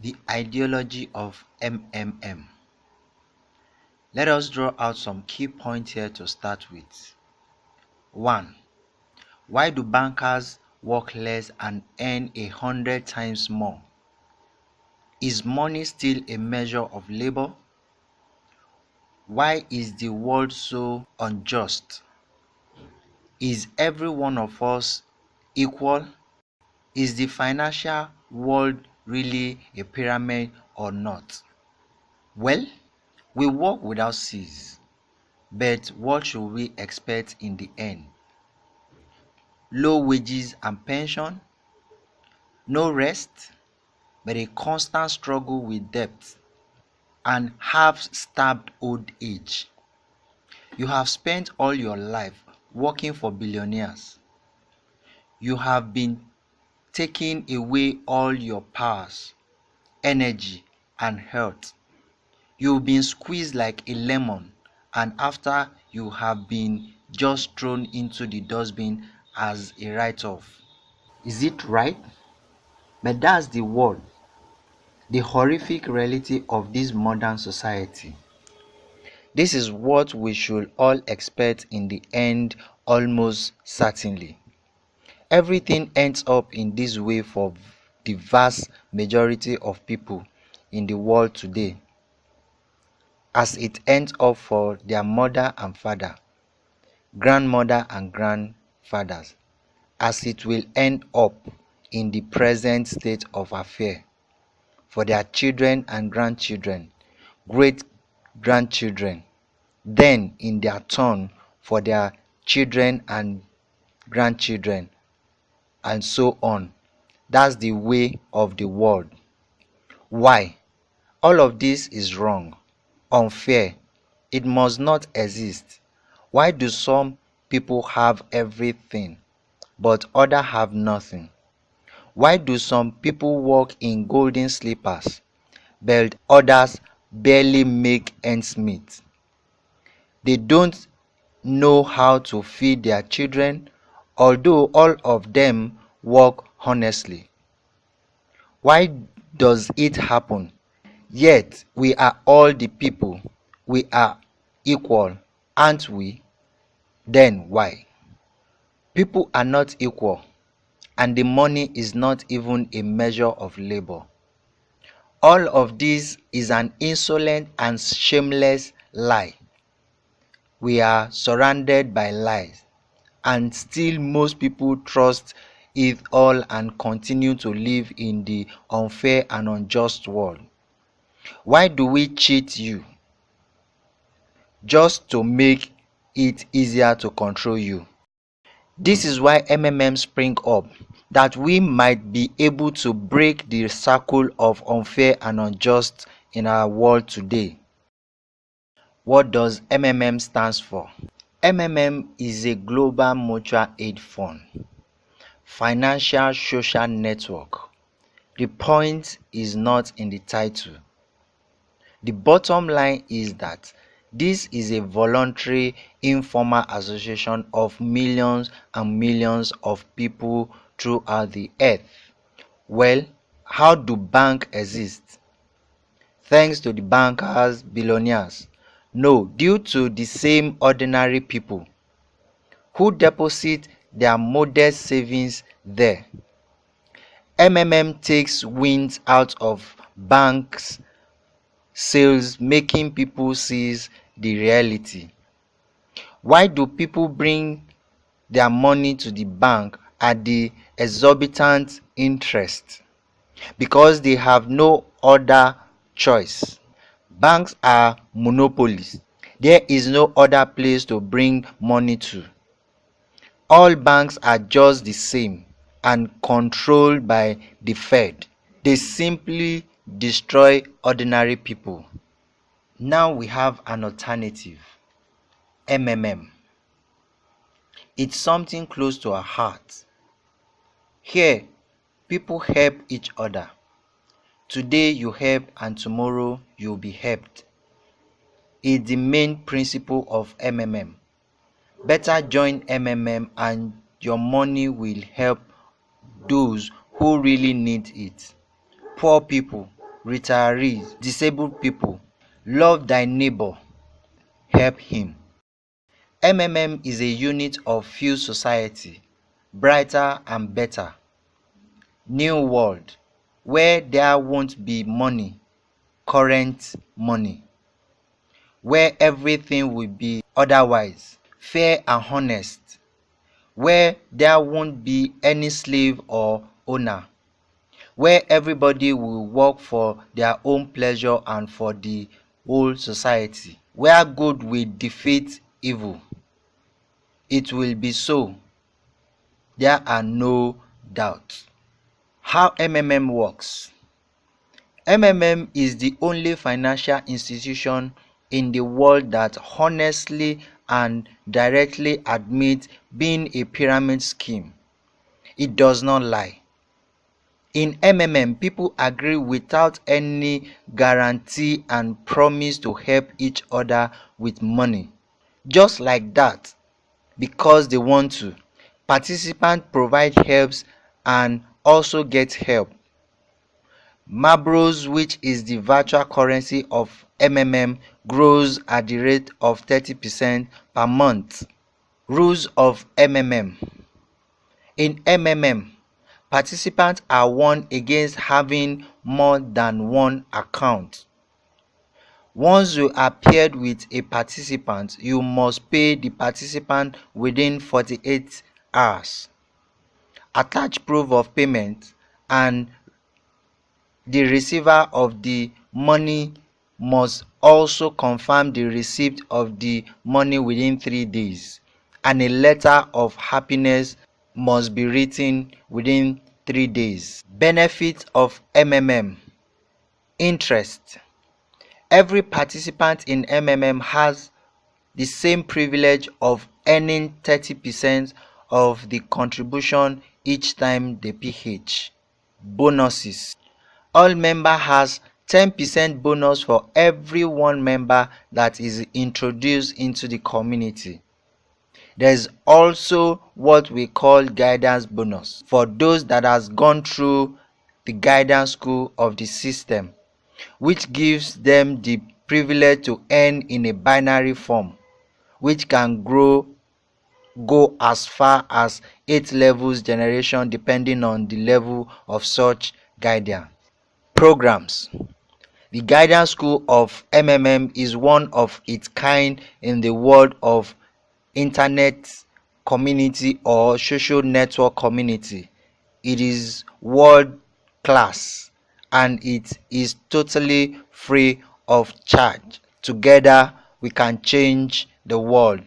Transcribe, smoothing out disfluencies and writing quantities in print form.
The ideology of MMM. Let us draw out some key points here to start with. 1. Why do bankers work less and earn 100 times more? Is money still a measure of labor? Why is the world so unjust? Is every one of us equal? Is the financial world really a pyramid or not? Well, we work without cease, but what should we expect in the end? Low wages and pension, no rest, but a constant struggle with debt, and half-starved old age. You have spent all your life working for billionaires. You have been taking away all your powers, energy, and health. You've been squeezed like a lemon, and after you have been just thrown into the dustbin as a write-off. Is it right? But that's the world, the horrific reality of this modern society. This is what we should all expect in the end, almost certainly. Everything ends up in this way for the vast majority of people in the world today, as it ends up for their mother and father, grandmother and grandfathers, as it will end up in the present state of affairs for their children and grandchildren, great grandchildren, then in their turn for their children and grandchildren, and so on. That's the way of the world. Why? All of this is wrong, unfair. It must not exist. Why do some people have everything, but others have nothing? Why do some people walk in golden slippers, but others barely make ends meet? They don't know how to feed their children, although all of them work honestly. Why does it happen? Yet we are all the people. We are equal, aren't we? Then why? People are not equal, and the money is not even a measure of labor. All of this is an insolent and shameless lie. We are surrounded by lies, and still most people trust it all and continue to live in the unfair and unjust world. Why do we cheat you? Just to make it easier to control you. This is why MMM spring up, that we might be able to break the circle of unfair and unjust in our world today. What does MMM stands for? MMM is a global mutual aid fund, financial social network. The point is not in the title. The bottom line is that this is a voluntary, informal association of millions and millions of people throughout the earth. Well, how do banks exist? Thanks to the bankers, billionaires? No, due to the same ordinary people who deposit their modest savings there. MMM takes wind out of banks' sails, making people seize the reality. Why do people bring their money to the bank at the exorbitant interest? Because they have no other choice. Banks are monopolies. There is no other place to bring money to. All banks are just the same and controlled by the Fed. They simply destroy ordinary people. Now we have an alternative, MMM. It's something close to our heart. Here, people help each other. Today you help and tomorrow you'll be helped. It's the main principle of MMM. Better join MMM and your money will help those who really need it. Poor people, retirees, disabled people. Love thy neighbor, help him. MMM is a unit of Fuse Society, brighter and better. New world, where there won't be money, current money. Where everything will be otherwise, fair and honest. Where there won't be any slave or owner. Where everybody will work for their own pleasure and for the whole society. Where good will defeat evil. It will be so. There are no doubts. How MMM works. MMM is the only financial institution in the world that honestly and directly admits being a pyramid scheme. It does not lie. In MMM, people agree without any guarantee and promise to help each other with money. Just like that, because they want to. Participants provide helps and also get help. Mabros, which is the virtual currency of MMM, grows at the rate of 30% per month. Rules of MMM. In MMM, participants are warned against having more than one account. Once you are paired with a participant, you must pay the participant within 48 hours. Attach proof of payment, and the receiver of the money must also confirm the receipt of the money within 3 days, and a letter of happiness must be written within 3 days. Benefits of MMM. Interest. Every participant in MMM has the same privilege of earning 30% of the contribution each time they PH. Bonuses. All member has 10% bonus for every one member that is introduced into the community. There is also what we call guidance bonus for those that has gone through the guidance school of the system, which gives them the privilege to earn in a binary form, which can go as far as 8 levels generation depending on the level of such guidance. Programs. The guidance school of MMM is one of its kind in the world of internet community or social network community. It is world class and it is totally free of charge. Together we can change the world.